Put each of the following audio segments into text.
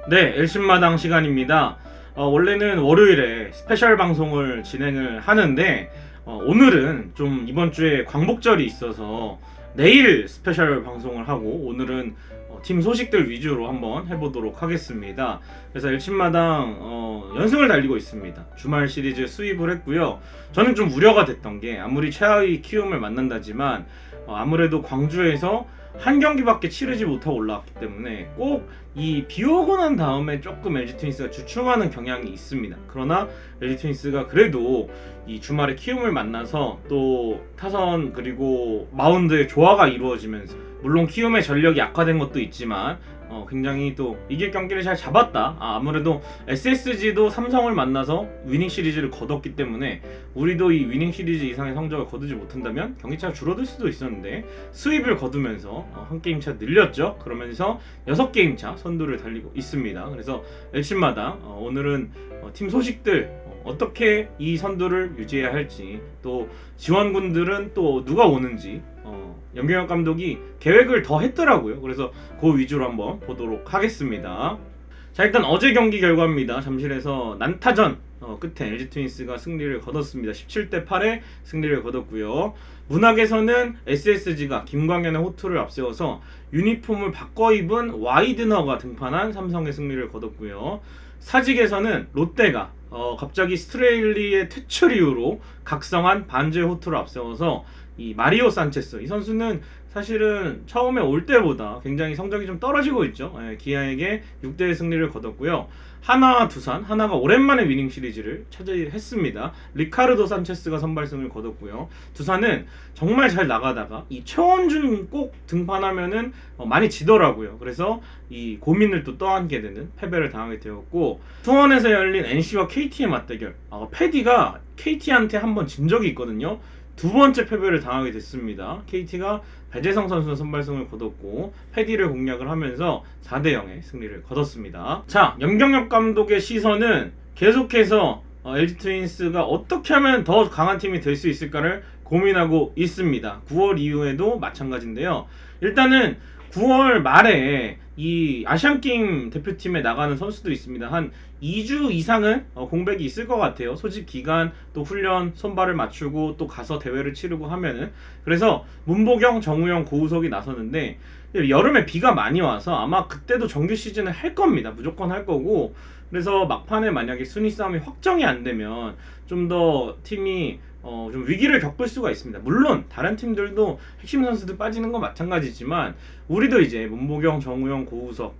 네, 엘신마당 시간입니다. 원래는 월요일에 스페셜 방송을 진행을 하는데 오늘은 좀 이번 주에 광복절이 있어서 내일 스페셜 방송을 하고 오늘은 팀 소식들 위주로 한번 해보도록 하겠습니다. 그래서 엘신마당 연승을 달리고 있습니다. 주말 시리즈 수입을 했고요. 저는 좀 우려가 됐던 게 아무리 최하위 키움을 만난다지만 아무래도 광주에서 한 경기밖에 치르지 못하고 올라왔기 때문에 꼭 이 비 오고 난 다음에 조금 LG 트윈스가 주춤하는 경향이 있습니다. 그러나 LG 트윈스가 그래도 이 주말에 키움을 만나서 또 타선 그리고 마운드의 조화가 이루어지면서 물론 키움의 전력이 약화된 것도 있지만 굉장히 또 이길 경기를 잘 잡았다. 아무래도 SSG도 삼성을 만나서 위닝 시리즈를 거뒀기 때문에 우리도 이 위닝 시리즈 이상의 성적을 거두지 못한다면 경기차가 줄어들 수도 있었는데 수입을 거두면서 한 게임차 늘렸죠. 그러면서 6게임차 선두를 달리고 있습니다. 그래서 엘신마당 오늘은 팀 소식들 어떻게 이 선두를 유지해야 할지 또 지원군들은 또 누가 오는지 염경엽 감독이 계획을 더 했더라고요. 그래서 그 위주로 한번 보도록 하겠습니다. 자, 일단 어제 경기 결과입니다. 잠실에서 난타전 끝에 LG 트윈스가 승리를 거뒀습니다. 17대 8의 승리를 거뒀고요. 문학에서는 SSG가 김광현의 호투를 앞세워서 유니폼을 바꿔 입은 와이드너가 등판한 삼성의 승리를 거뒀고요. 사직에서는 롯데가 갑자기 스트레일리의 퇴출 이후로 각성한 반주의 호투를 앞세워서 이 마리오 산체스 이 선수는 사실은 처음에 올 때보다 굉장히 성적이 좀 떨어지고 있죠. 기아에게 6대1 승리를 거뒀고요. 하나 두산, 하나가 오랜만에 위닝 시리즈를 차지했습니다. 리카르도 산체스가 선발승을 거뒀고요. 두산은 정말 잘 나가다가 이 최원준 꼭 등판하면은 많이 지더라고요. 그래서 이 고민을 또 떠안게 되는 패배를 당하게 되었고, 수원에서 열린 NC와 KT의 맞대결, 패디가 KT한테 한번 진 적이 있거든요. 두 번째 패배를 당하게 됐습니다. KT가 배재성 선수 선발승을 거뒀고 패디를 공략을 하면서 4대 0의 승리를 거뒀습니다. 자, 염경엽 감독의 시선은 계속해서 LG 트윈스가 어떻게 하면 더 강한 팀이 될 수 있을까를 고민하고 있습니다. 9월 이후에도 마찬가지인데요. 일단은 9월 말에 이 아시안게임 대표팀에 나가는 선수들이 있습니다. 한 2주 이상은 공백이 있을 것 같아요. 소집 기간, 또 훈련, 손발을 맞추고 또 가서 대회를 치르고 하면은. 그래서 문보경, 정우영, 고우석이 나서는데 여름에 비가 많이 와서 아마 그때도 정규 시즌을 할 겁니다. 무조건 할 거고. 그래서 막판에 만약에 순위 싸움이 확정이 안 되면 좀 더 팀이 좀 위기를 겪을 수가 있습니다. 물론 다른 팀들도 핵심 선수들 빠지는 건 마찬가지지만 우리도 이제 문보경, 정우영, 고우석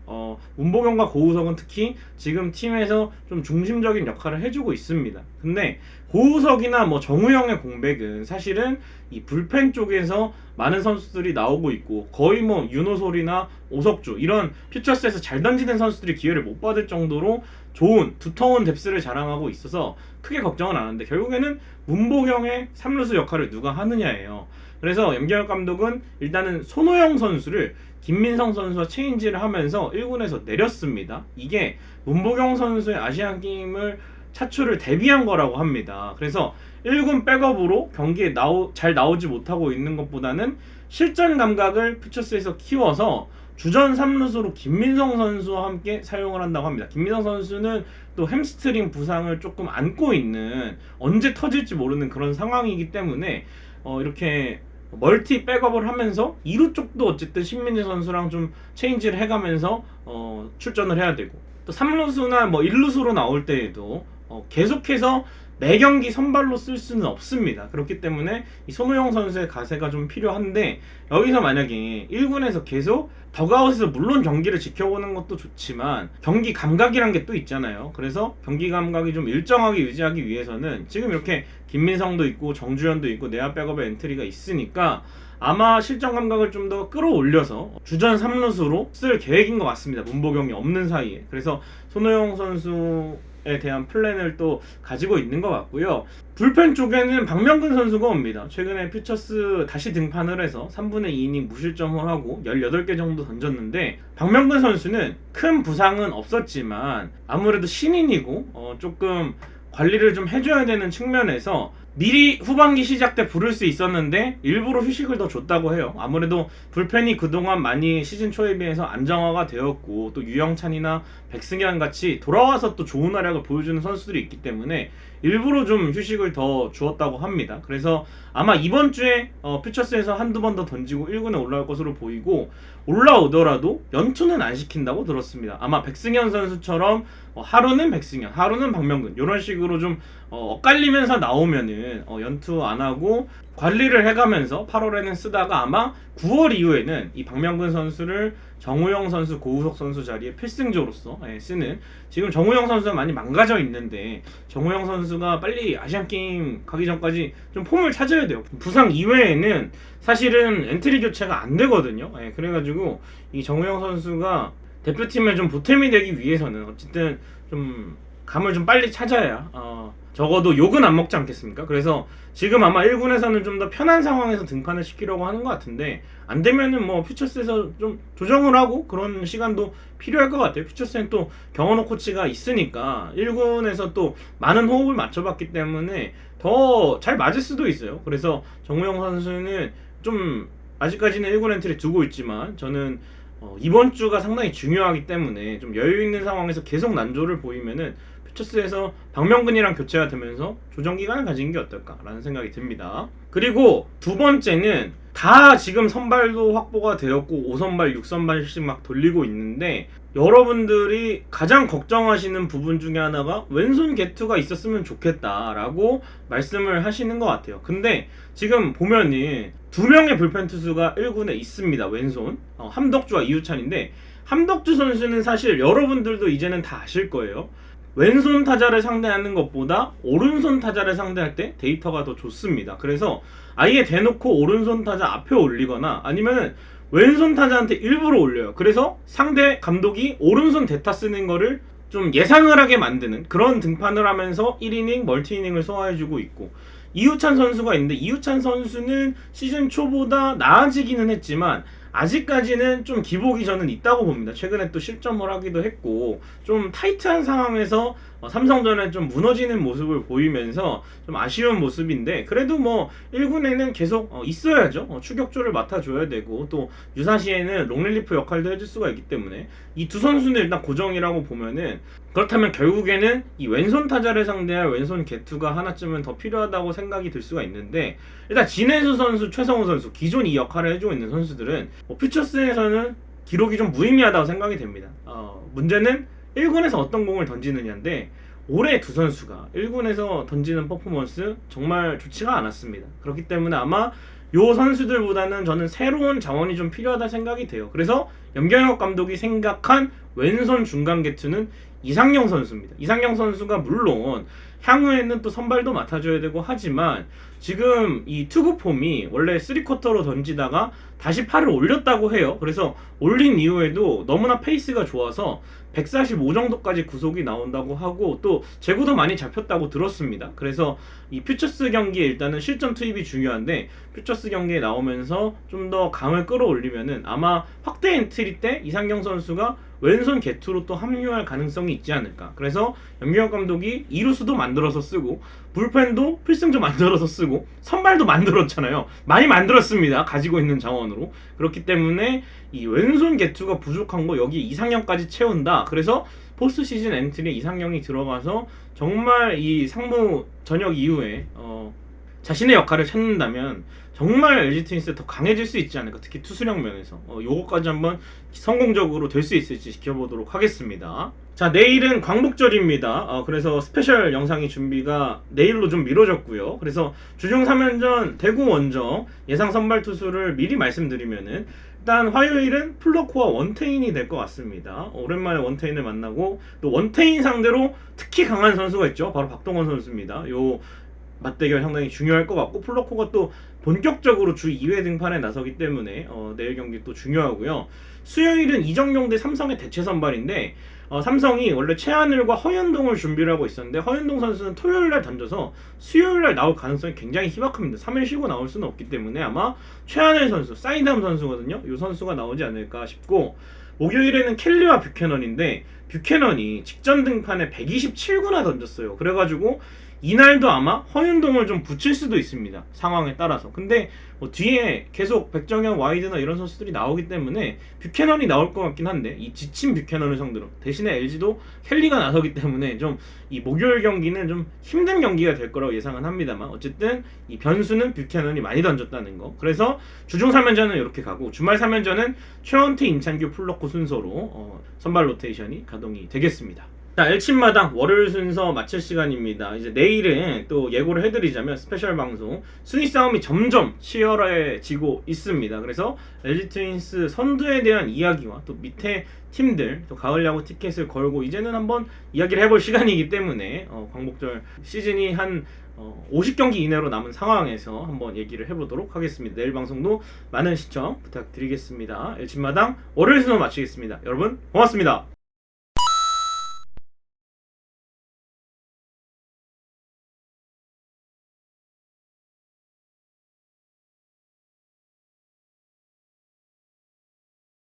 문보경과 고우석은 특히 지금 팀에서 좀 중심적인 역할을 해주고 있습니다. 근데 고우석이나 뭐 정우영의 공백은 사실은 이 불펜 쪽에서 많은 선수들이 나오고 있고 거의 뭐 윤호솔이나 오석주 이런 퓨처스에서 잘 던지는 선수들이 기회를 못 받을 정도로 좋은 두터운 뎁스를 자랑하고 있어서 크게 걱정은 안 하는데 결국에는 문보경의 3루수 역할을 누가 하느냐예요. 그래서 염경엽 감독은 일단은 손호영 선수를 김민성 선수와 체인지를 하면서 1군에서 내렸습니다. 이게 문보경 선수의 아시안게임을 차출을 대비한 거라고 합니다. 그래서 1군 백업으로 경기에 잘 나오지 못하고 있는 것보다는 실전 감각을 퓨처스에서 키워서 주전 3루수로 김민성 선수와 함께 사용을 한다고 합니다. 김민성 선수는 또 햄스트링 부상을 조금 안고 있는 언제 터질지 모르는 그런 상황이기 때문에 이렇게 멀티 백업을 하면서 2루 쪽도 어쨌든 신민재 선수랑 좀 체인지를 해가면서 출전을 해야 되고 또 3루수나 뭐 1루수로 나올 때에도 계속해서 매 경기 선발로 쓸 수는 없습니다. 그렇기 때문에 이 손호영 선수의 가세가 좀 필요한데 여기서 만약에 1군에서 계속 더그아웃에서 물론 경기를 지켜보는 것도 좋지만 경기 감각이란 게 또 있잖아요. 그래서 경기 감각이 좀 일정하게 유지하기 위해서는 지금 이렇게 김민성도 있고 정주현도 있고 내야 백업의 엔트리가 있으니까 아마 실전 감각을 좀 더 끌어올려서 주전 3루수로 쓸 계획인 것 같습니다. 문보경이 없는 사이에. 그래서 손호영 선수에 대한 플랜을 또 가지고 있는 것 같고요. 불펜 쪽에는 박명근 선수가 옵니다. 최근에 퓨처스 다시 등판을 해서 3분의 2이닝 무실점을 하고 18개 정도 던졌는데 박명근 선수는 큰 부상은 없었지만 아무래도 신인이고 조금 관리를 좀 해줘야 되는 측면에서 미리 후반기 시작 때 부를 수 있었는데 일부러 휴식을 더 줬다고 해요. 아무래도 불펜이 그동안 많이 시즌 초에 비해서 안정화가 되었고 또 유영찬이나 백승현 같이 돌아와서 또 좋은 활약을 보여주는 선수들이 있기 때문에 일부러 좀 휴식을 더 주었다고 합니다. 그래서 아마 이번 주에 퓨처스에서 한두 번 더 던지고 1군에 올라올 것으로 보이고, 올라오더라도 연투는 안 시킨다고 들었습니다. 아마 백승현 선수처럼 하루는 백승현, 하루는 박명근 이런 식으로 좀 엇갈리면서 나오면은 연투 안 하고 관리를 해가면서 8월에는 쓰다가 아마 9월 이후에는 이 박명근 선수를 정우영 선수, 고우석 선수 자리에 필승조로서 쓰는, 지금 정우영 선수가 많이 망가져 있는데 정우영 선수가 빨리 아시안게임 가기 전까지 좀 폼을 찾아야 돼요. 부상 이외에는 사실은 엔트리 교체가 안 되거든요. 그래가지고 이 정우영 선수가 대표팀에 좀 보탬이 되기 위해서는 어쨌든 좀 감을 좀 빨리 찾아야 적어도 욕은 안 먹지 않겠습니까? 그래서 지금 아마 1군에서는 좀 더 편한 상황에서 등판을 시키려고 하는 것 같은데, 안 되면은 뭐 퓨처스에서 좀 조정을 하고 그런 시간도 필요할 것 같아요. 퓨처스는 또 경원호 코치가 있으니까 1군에서 또 많은 호흡을 맞춰봤기 때문에 더 잘 맞을 수도 있어요. 그래서 정우영 선수는 좀 아직까지는 1군 엔트리 두고 있지만 저는 이번 주가 상당히 중요하기 때문에 좀 여유 있는 상황에서 계속 난조를 보이면은 퓨처스에서 박명근이랑 교체가 되면서 조정 기간을 가지는 게 어떨까라는 생각이 듭니다. 그리고 두 번째는 다 지금 선발도 확보가 되었고 5선발, 6선발씩 막 돌리고 있는데, 여러분들이 가장 걱정하시는 부분 중에 하나가 왼손 개투가 있었으면 좋겠다라고 말씀을 하시는 것 같아요. 근데 지금 보면은 두 명의 불펜 투수가 1군에 있습니다. 왼손 함덕주와 이우찬인데, 함덕주 선수는 사실 여러분들도 이제는 다 아실 거예요. 왼손 타자를 상대하는 것보다 오른손 타자를 상대할 때 데이터가 더 좋습니다. 그래서 아예 대놓고 오른손 타자 앞에 올리거나 아니면 왼손 타자한테 일부러 올려요. 그래서 상대 감독이 오른손 대타 쓰는 거를 좀 예상을 하게 만드는 그런 등판을 하면서 1이닝, 멀티이닝을 소화해주고 있고, 이우찬 선수가 있는데 이우찬 선수는 시즌 초보다 나아지기는 했지만 아직까지는 좀 기복이 저는 있다고 봅니다. 최근에 또 실점을 하기도 했고 좀 타이트한 상황에서 삼성전에 좀 무너지는 모습을 보이면서 좀 아쉬운 모습인데, 그래도 뭐 1군에는 계속 있어야죠. 추격조를 맡아줘야 되고 또 유사시에는 롱릴리프 역할도 해줄 수가 있기 때문에 이 두 선수는 일단 고정이라고 보면은, 그렇다면 결국에는 이 왼손 타자를 상대할 왼손 개투가 하나쯤은 더 필요하다고 생각이 들 수가 있는데, 일단 진해수 선수, 최성우 선수 기존 이 역할을 해주고 있는 선수들은 퓨처스에서는 기록이 좀 무의미하다고 생각이 됩니다. 문제는 1군에서 어떤 공을 던지느냐인데, 올해 두 선수가 1군에서 던지는 퍼포먼스 정말 좋지가 않았습니다. 그렇기 때문에 아마 요 선수들보다는 저는 새로운 자원이 좀 필요하다 생각이 돼요. 그래서 염경엽 감독이 생각한 왼손 중간 개투는 이상영 선수입니다. 이상영 선수가 물론 향후에는 또 선발도 맡아줘야 되고 하지만 지금 이 투구 폼이 원래 3쿼터로 던지다가 다시 팔을 올렸다고 해요. 그래서 올린 이후에도 너무나 페이스가 좋아서 145 정도까지 구속이 나온다고 하고 또 제구도 많이 잡혔다고 들었습니다. 그래서 이 퓨처스 경기에 일단은 실전 투입이 중요한데, 퓨처스 경기에 나오면서 좀 더 감을 끌어올리면은 아마 확대 엔트리 때 이상경 선수가 왼손 개투로 또 합류할 가능성이 있지 않을까. 그래서 염기영 감독이 이루수도 만들어서 쓰고 불펜도 필승조 만들어서 쓰고 선발도 만들었잖아요. 많이 만들었습니다. 가지고 있는 자원으로. 그렇기 때문에 이 왼손 개투가 부족한 거 여기 이상형까지 채운다. 그래서 포스트 시즌 엔트리에 이상형이 들어가서 정말 이 상무 전역 이후에 자신의 역할을 찾는다면 정말 LG 트윈스 더 강해질 수 있지 않을까. 특히 투수력 면에서 요거까지 한번 성공적으로 될 수 있을지 지켜보도록 하겠습니다. 자, 내일은 광복절입니다. 그래서 스페셜 영상이 준비가 내일로 좀 미뤄졌고요. 그래서 주중 3연전 대구 원정 예상 선발 투수를 미리 말씀드리면은, 일단 화요일은 플러코와 원태인이 될 것 같습니다. 오랜만에 원태인을 만나고 또 원태인 상대로 특히 강한 선수가 있죠. 바로 박동원 선수입니다. 요 맞대결 상당히 중요할 것 같고, 플러코가 또 본격적으로 주 2회 등판에 나서기 때문에 내일 경기 또 중요하고요. 수요일은 이정용 대 삼성의 대체 선발인데, 삼성이 원래 최하늘과 허현동을 준비를 하고 있었는데 허현동 선수는 토요일날 던져서 수요일날 나올 가능성이 굉장히 희박합니다. 3일 쉬고 나올 수는 없기 때문에 아마 최하늘 선수, 사이드암 선수거든요. 이 선수가 나오지 않을까 싶고, 목요일에는 켈리와 뷰캐넌인데 뷰캐넌이 직전 등판에 127구나 던졌어요. 그래가지고 이날도 아마 허윤동을 좀 붙일 수도 있습니다. 상황에 따라서. 근데 뭐 뒤에 계속 백정현, 와이드나 이런 선수들이 나오기 때문에 뷰캐넌이 나올 것 같긴 한데 이 지친 뷰캐넌을 상대로 대신에 LG도 켈리가 나서기 때문에 좀 이 목요일 경기는 좀 힘든 경기가 될 거라고 예상은 합니다만 어쨌든 이 변수는 뷰캐넌이 많이 던졌다는 거. 그래서 주중 3연전은 이렇게 가고 주말 3연전은 최원태, 임찬규, 플러코 순서로 선발 로테이션이 가동이 되겠습니다. 자, 엘침마당 월요일 순서 마칠 시간입니다. 이제 내일은 또 예고를 해드리자면 스페셜 방송 순위 싸움이 점점 치열해지고 있습니다. 그래서 LG 트윈스 선두에 대한 이야기와 또 밑에 팀들 또 가을 야구 티켓을 걸고 이제는 한번 이야기를 해볼 시간이기 때문에 광복절 시즌이 한 50경기 이내로 남은 상황에서 한번 얘기를 해보도록 하겠습니다. 내일 방송도 많은 시청 부탁드리겠습니다. 엘침마당 월요일 순서 마치겠습니다. 여러분 고맙습니다.